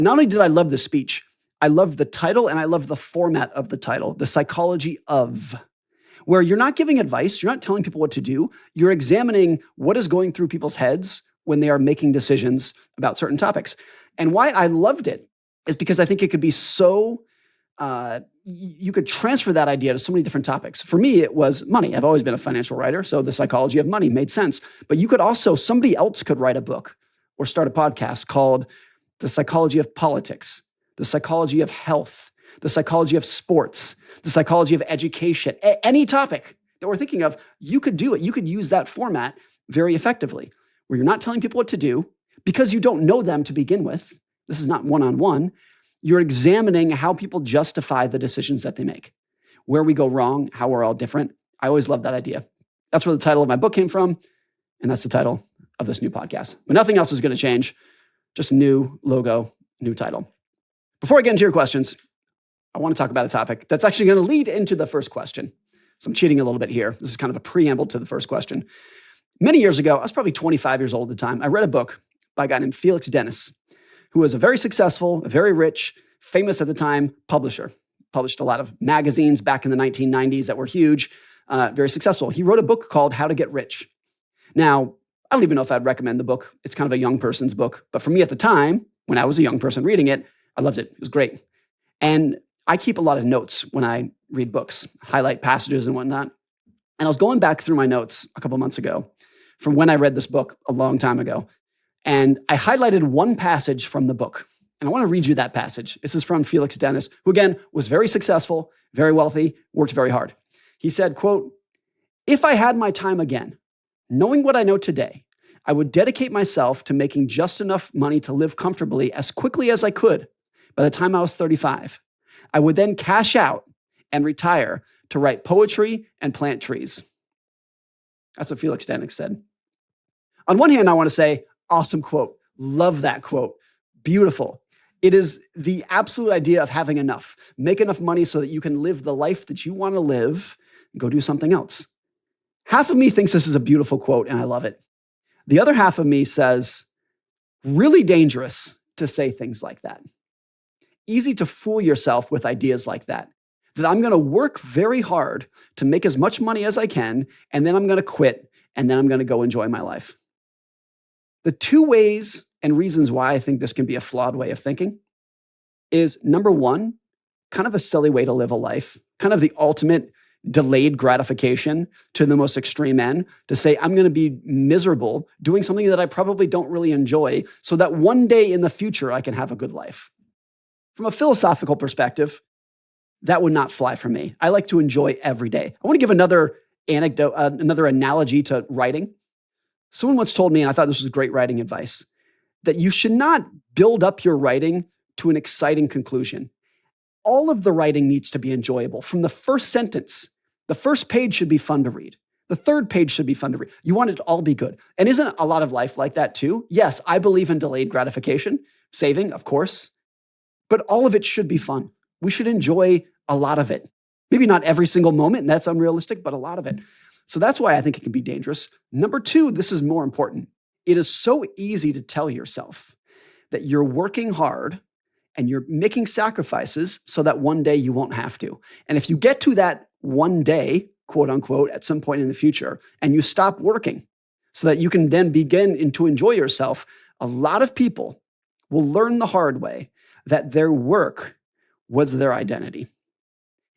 Not only did I love the speech, I love the title and I love the format of the title, The Psychology of, where you're not giving advice, you're not telling people what to do, you're examining what is going through people's heads when they are making decisions about certain topics. And why I loved it is because I think it could be so, you could transfer that idea to so many different topics. For me, it was money. I've always been a financial writer, so the psychology of money made sense. But you could also, somebody else could write a book or start a podcast called The Psychology of Politics, the psychology of health, the psychology of sports, the psychology of education, any topic that we're thinking of, you could do it. You could use that format very effectively, where you're not telling people what to do because you don't know them to begin with. This is not one-on-one. You're examining how people justify the decisions that they make, where we go wrong, how we're all different. I always loved that idea. That's where the title of my book came from, and that's the title of this new podcast. But nothing else is going to change, just new logo, new title. Before I get into your questions, I want to talk about a topic that's actually going to lead into the first question. So I'm cheating a little bit here. This is kind of a preamble to the first question. Many years ago, I was probably 25 years old at the time, I read a book by a guy named Felix Dennis, who was a very successful, very rich, famous at the time publisher. Published a lot of magazines back in the 1990s that were huge, very successful. He wrote a book called How to Get Rich. Now, I don't even know if I'd recommend the book. It's kind of a young person's book. But for me at the time, when I was a young person reading it, I loved it. It was great. And I keep a lot of notes when I read books, highlight passages and whatnot. And I was going back through my notes a couple months ago from when I read this book a long time ago. And I highlighted one passage from the book. And I want to read you that passage. This is from Felix Dennis, who again was very successful, very wealthy, worked very hard. He said, quote, "If I had my time again, knowing what I know today, I would dedicate myself to making just enough money to live comfortably as quickly as I could by the time I was 35. I would then cash out and retire to write poetry and plant trees." That's what Felix Dennis said. On one hand, I want to say, awesome quote. Love that quote. Beautiful. It is the absolute idea of having enough. Make enough money so that you can live the life that you want to live and go do something else. Half of me thinks this is a beautiful quote and I love it. The other half of me says, really dangerous to say things like that. Easy to fool yourself with ideas like that. That I'm going to work very hard to make as much money as I can, and then I'm going to quit, and then I'm going to go enjoy my life. The two ways and reasons why I think this can be a flawed way of thinking is, number one, kind of a silly way to live a life, kind of the ultimate delayed gratification to the most extreme end, to say, I'm going to be miserable doing something that I probably don't really enjoy so that one day in the future I can have a good life. From a philosophical perspective, that would not fly for me. I like to enjoy every day. I want to give another anecdote, another analogy to writing. Someone once told me, and I thought this was great writing advice, that you should not build up your writing to an exciting conclusion. All of the writing needs to be enjoyable. From the first sentence, the first page should be fun to read. The third page should be fun to read. You want it to all be good. And isn't a lot of life like that too? Yes, I believe in delayed gratification, saving, of course, but all of it should be fun. We should enjoy a lot of it. Maybe not every single moment, and that's unrealistic, but a lot of it. So that's why I think it can be dangerous. Number two, this is more important. It is so easy to tell yourself that you're working hard and you're making sacrifices so that one day you won't have to. And if you get to that one day, quote unquote, at some point in the future, and you stop working so that you can then begin to enjoy yourself, a lot of people will learn the hard way that their work was their identity.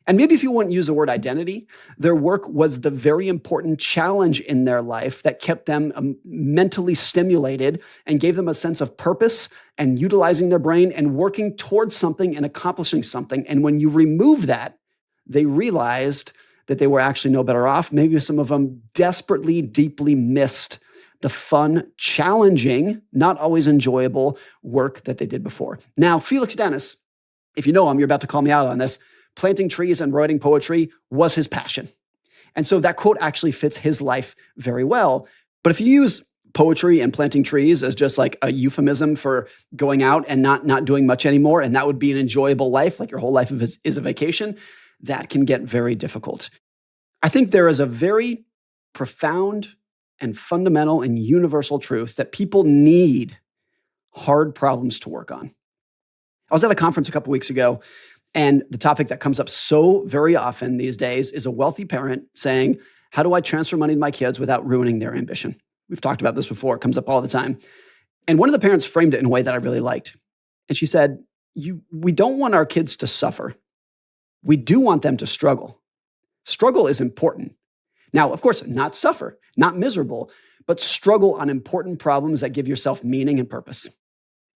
And maybe if you wouldn't use the word identity, their work was the very important challenge in their life that kept them mentally stimulated and gave them a sense of purpose and utilizing their brain and working towards something and accomplishing something. And when you remove that, they realized that they were actually no better off. Maybe some of them desperately, deeply missed the fun, challenging, not always enjoyable work that they did before. Now, Felix Dennis, if you know him, you're about to call me out on this. Planting trees and writing poetry was his passion. And so that quote actually fits his life very well. But if you use poetry and planting trees as just like a euphemism for going out and not doing much anymore, and that would be an enjoyable life, like your whole life is a vacation, that can get very difficult. I think there is a very profound and fundamental and universal truth that people need hard problems to work on. I was at a conference a couple weeks ago, and the topic that comes up so very often these days is a wealthy parent saying, how do I transfer money to my kids without ruining their ambition? We've talked about this before. It comes up all the time. And one of the parents framed it in a way that I really liked. And she said, we don't want our kids to suffer. We do want them to struggle. Struggle is important. Now, of course, not suffer, not miserable, but struggle on important problems that give yourself meaning and purpose.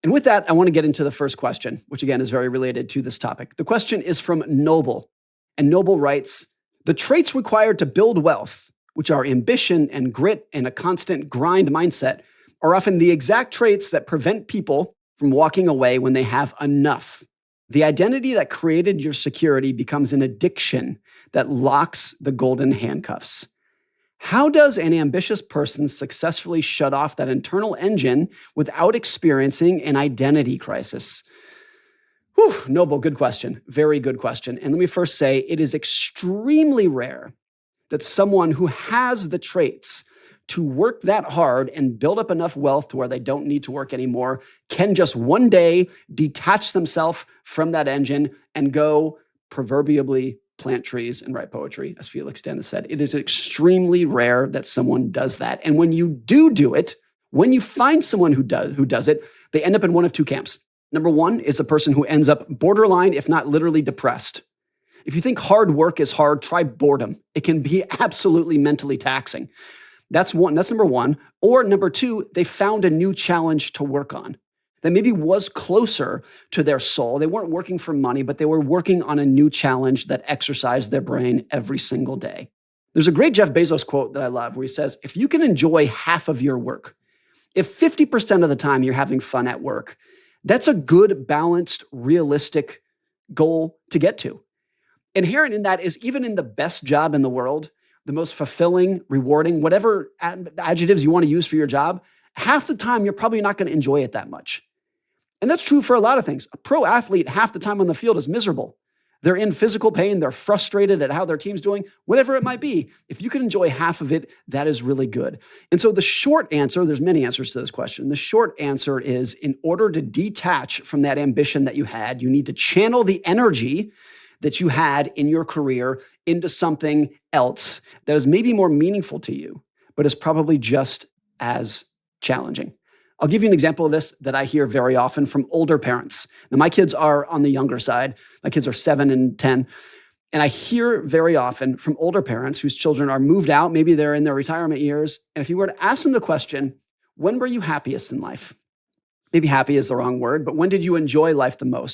And with that, I want to get into the first question, which again is very related to this topic. The question is from Noble. And Noble writes, the traits required to build wealth, which are ambition and grit and a constant grind mindset, are often the exact traits that prevent people from walking away when they have enough. The identity that created your security becomes an addiction that locks the golden handcuffs. How does an ambitious person successfully shut off that internal engine without experiencing an identity crisis? Whew, Noble, good question. Very good question. And let me first say, it is extremely rare that someone who has the traits to work that hard and build up enough wealth to where they don't need to work anymore can just one day detach themselves from that engine and go proverbially plant trees and write poetry, as Felix Dennis said. It is extremely rare that someone does that. And when you do it, when you find someone who does it, they end up in one of two camps. Number one is a person who ends up borderline, if not literally depressed. If you think hard work is hard, try boredom. It can be absolutely mentally taxing. That's number one. Or number two, they found a new challenge to work on that maybe was closer to their soul. They weren't working for money, but they were working on a new challenge that exercised their brain every single day. There's a great Jeff Bezos quote that I love where he says, if you can enjoy half of your work, if 50% of the time you're having fun at work, that's a good, balanced, realistic goal to get to. Inherent in that is even in the best job in the world, the most fulfilling, rewarding, whatever adjectives you want to use for your job, half the time you're probably not going to enjoy it that much. And that's true for a lot of things. A pro athlete, half the time on the field is miserable. They're in physical pain. They're frustrated at how their team's doing, whatever it might be. If you can enjoy half of it, that is really good. And so the short answer, there's many answers to this question. The short answer is in order to detach from that ambition that you had, you need to channel the energy that you had in your career into something else that is maybe more meaningful to you, but is probably just as challenging. I'll give you an example of this that I hear very often from older parents. Now, my kids are on the younger side. My kids are 7 and 10. And I hear very often from older parents whose children are moved out, maybe they're in their retirement years. And if you were to ask them the question, when were you happiest in life? Maybe happy is the wrong word, but when did you enjoy life the most?